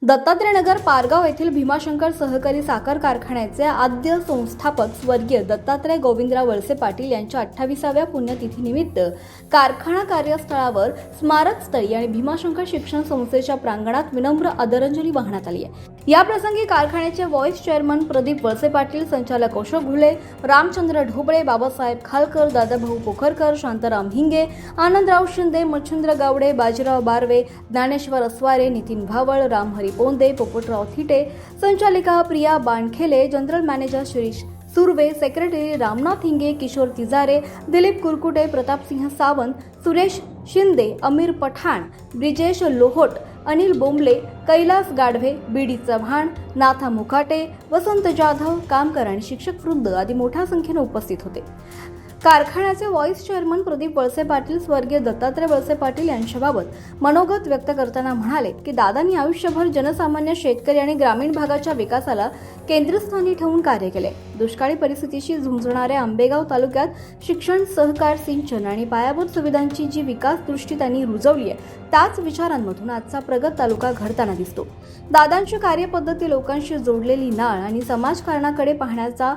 दत्तात्रय नगर पारगाव येथील भीमाशंकर सहकारी साखर कारखान्याचे आद्य संस्थापक स्वर्गीय दत्तात्रय गोविंदराव वळसे पाटील यांच्या 28व्या पुण्यतिथीनिमित्त कारखाना कार्यस्थळावर स्मारक स्थळी आणि भीमाशंकर शिक्षण संस्थेच्या प्रांगणात विनम्र आदरांजली वाहण्यात आली आहे। या प्रसंगी कारखान्याचे व्हाईस चेअरमन प्रदीप वळसे पाटील, संचालक अशोक घुले, रामचंद्र ढोबळे, बाबासाहेब खालकर, दादाभाऊ पोखरकर, शांताराम हिंगे, आनंदराव शिंदे, मच्छिंद्र गावडे, बाजीराव बारवे, ज्ञानेश्वर अस्वारे, नितीन भावळ, रामहरी पोंदे, पोपटराव थिटे, संचालिका Priya Bankhele, general manager Shirish Surve, secretary Ramnath Hinge, Kishor Tijare, Dilip Kurkute, Pratapsingh Sawant, Suresh Shinde, Amir Pathan, Brijesh Lohot, Anil Bomble, Kailas Gadhave, BD Chavan, Natha Mukhate, वसंत जाधव, कामकर आणि शिक्षक वृंद आदी मोठ्या संख्येने उपस्थित होते। कारखान्याचे व्हाईस चेअरमन प्रदीप वळसे पाटील स्वर्गीय दत्तात्रय वळसे पाटील यांच्याबाबत मनोगत व्यक्त करताना म्हणाले की दादांनी आयुष्यभर जनसामान्य शेतकरी आणि ग्रामीण भागाच्या विकासाला केंद्रस्थानी ठेवून कार्य केले। दुष्काळी परिस्थितीशी झुंजणाऱ्या आंबेगाव तालुक्यात शिक्षण, सहकार, सिंचन आणि पायाभूत सुविधांची जी विकास दृष्टी त्यांनी रुजवली आहे त्याच विचारांमधून आजचा प्रगत तालुका घडताना दिसतो। दादांची कार्यपद्धती लोकांशी जोडलेली नाळ आणि समाजकारणाकडे पाहण्याचा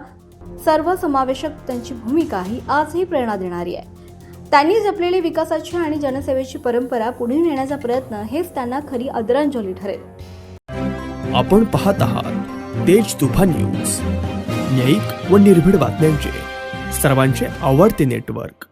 सर्वसमावेशक त्यांची भूमिका ही आजही प्रेरणा देणारी आहे। त्यांनी जपलेली विकासाची आणि जनसेवेची परंपरा पुढे नेण्याचा प्रयत्न हेच त्यांना खरी आदरांजली ठरेल। आपण पाहत आहात तेज तुफान न्यूज, न्यायिक व निर्भीड बातम्यांचे सर्वांचे आवडते नेटवर्क।